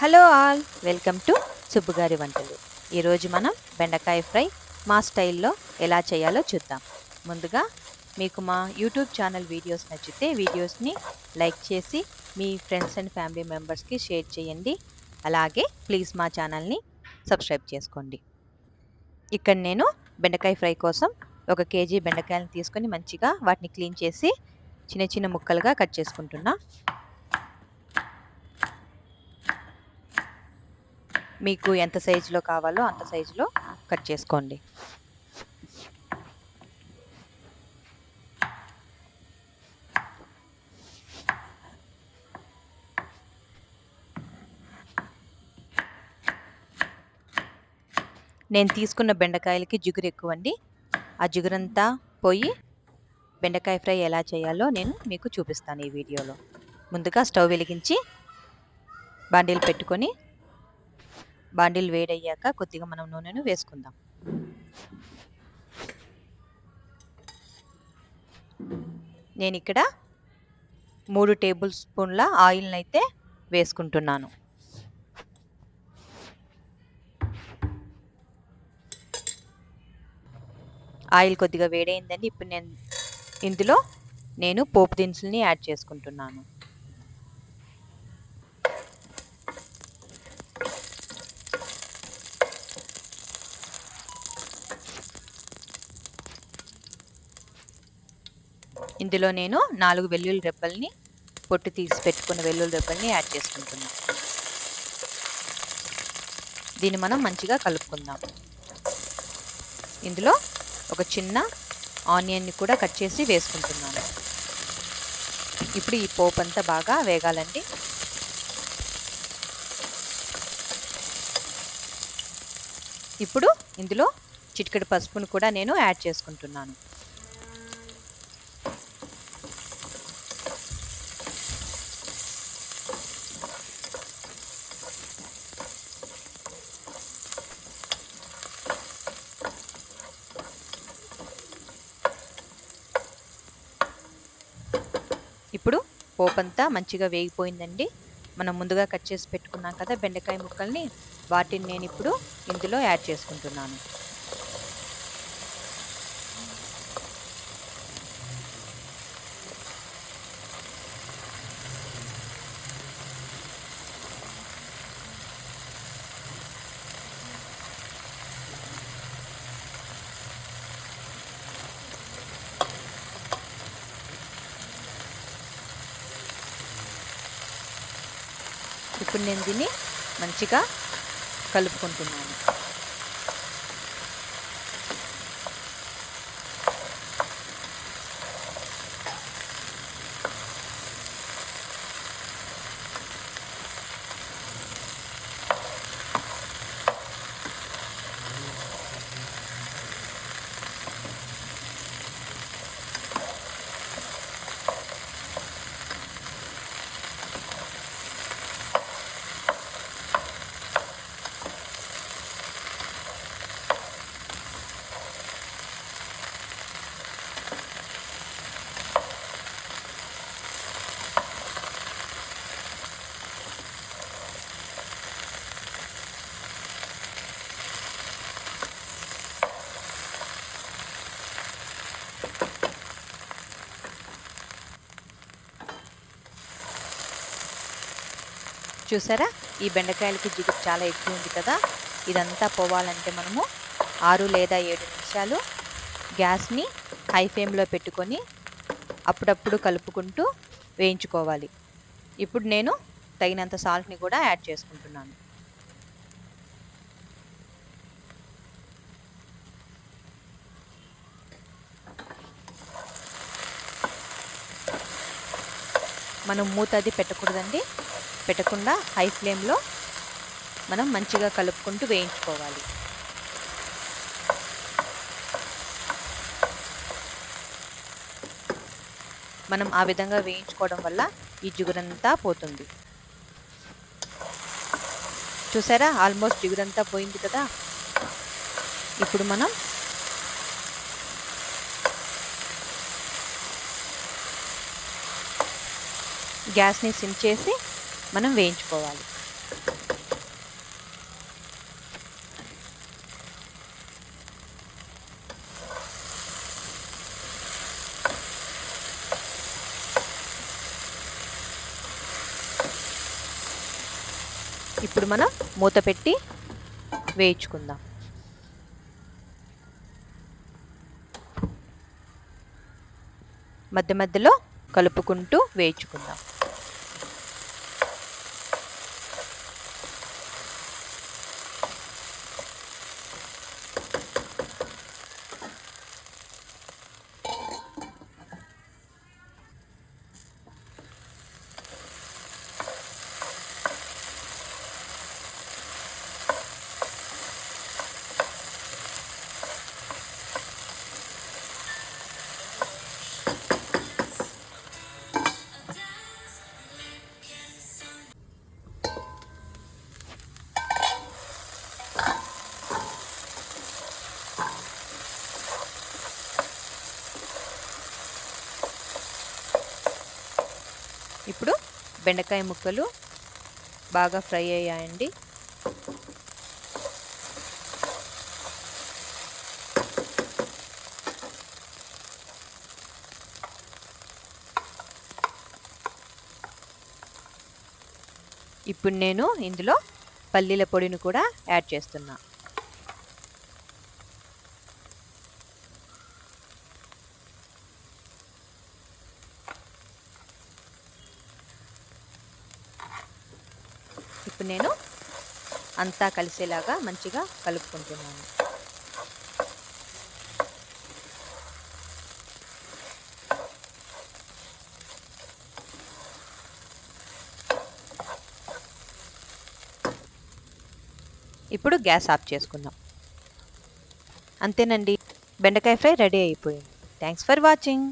Hello all, welcome to సుబ్బుగారి వంటలు. ఈరోజు మనం బెండకాయ ఫ్రై మా స్టైల్లో ఎలా చేయాలో చూద్దాం. ముందుగా మీకు మా యూట్యూబ్ ఛానల్ వీడియోస్ నచ్చితే వీడియోస్ని లైక్ చేసి మీ ఫ్రెండ్స్ అండ్ ఫ్యామిలీ మెంబర్స్కి షేర్ చేయండి. అలాగే ప్లీజ్ మా ఛానల్ని సబ్స్క్రైబ్ చేసుకోండి. ఇక్కడ నేను బెండకాయ ఫ్రై కోసం 1 కేజీ బెండకాయలను తీసుకొని మంచిగా వాటిని క్లీన్ చేసి చిన్న చిన్న ముక్కలుగా కట్ చేసుకుంటున్నా. మీకు ఎంత సైజులో కావాలో అంత సైజులో కట్ చేసుకోండి. నేను తీసుకున్న బెండకాయలకి జిగురు ఎక్కువండి. ఆ జిగురంతా పోయి బెండకాయ ఫ్రై ఎలా చేయాలో నేను మీకు చూపిస్తాను ఈ వీడియోలో. ముందుగా స్టవ్ వెలిగించి బాండీలు పెట్టుకొని బాండీలు వేడయ్యాక కొద్దిగా మనం నూనెను వేసుకుందాం. నేను ఇక్కడ 3 టేబుల్ స్పూన్ల ఆయిల్ని అయితే వేసుకుంటున్నాను. ఆయిల్ కొద్దిగా వేడైందండి. ఇప్పుడు ఇందులో నేను పోపు దినుసుల్ని యాడ్ చేసుకుంటున్నాను. ఇందులో నేను 4 వెల్లుల్లి రెబ్బల్ని పొట్టు తీసి పెట్టుకున్న వెల్లుల్లి రెబ్బల్ని యాడ్ చేసుకుంటున్నాను. దీన్ని మనం మంచిగా కలుపుకుందాం. ఇందులో ఒక చిన్న ఆనియన్ని కూడా కట్ చేసి వేసుకుంటున్నాను. ఇప్పుడు ఈ పోపు అంతా బాగా వేగాలండి. ఇప్పుడు ఇందులో చిటికెడు పసుపును కూడా నేను యాడ్ చేసుకుంటున్నాను. ఇప్పుడు పోపంతా మంచిగా వేగిపోయిందండి. మనం ముందుగా కట్ చేసి పెట్టుకున్నాం కదా బెండకాయ ముక్కల్ని, వాటిని నేను ఇప్పుడు ఇందులో యాడ్ చేసుకుంటున్నాను. ఇప్పుడు నేను దీన్ని మంచిగా కలుపుకుంటున్నాను. చూసారా, ఈ బెండకాయలకి జిగురు చాలా ఎక్కువ ఉంది కదా. ఇదంతా పోవాలంటే మనము 6 లేదా 7 నిమిషాలు గ్యాస్ని హై ఫ్లేమ్లో పెట్టుకొని అప్పుడప్పుడు కలుపుకుంటూ వేయించుకోవాలి. ఇప్పుడు నేను తగినంత సాల్ట్ని కూడా యాడ్ చేసుకుంటున్నాను. మనం మూత అది పెట్టకూడదండి. పెట్టకుండా హై ఫ్లేమ్లో మనం మంచిగా కలుపుకుంటూ వేయించుకోవాలి. మనం ఆ విధంగా వేయించుకోవడం వల్ల ఈ జిగురంతా పోతుంది. చూసారా, ఆల్మోస్ట్ జిగురంతా పోయింది కదా. ఇప్పుడు మనం గ్యాస్ని సిమ్ చేసి మనం వేయించుకోవాలి. ఇప్పుడు మనం మూత పెట్టి వేయించుకుందాం. మధ్య మధ్యలో కలుపుకుంటూ వేయించుకుందాం. ఇప్పుడు బెండకాయ ముక్కలు బాగా ఫ్రై అయ్యాయండి. ఇప్పుడు నేను ఇందులో పల్లీల పొడిని కూడా యాడ్ చేస్తున్నా. ఇప్పుడు నేను అంతా కలిసేలాగా మంచిగా కలుపుకుంటున్నాను. ఇప్పుడు గ్యాస్ ఆఫ్ చేసుకుందాం. అంతేనండి, బెండకాయ ఫ్రై రెడీ అయిపోయింది. Thanks for watching.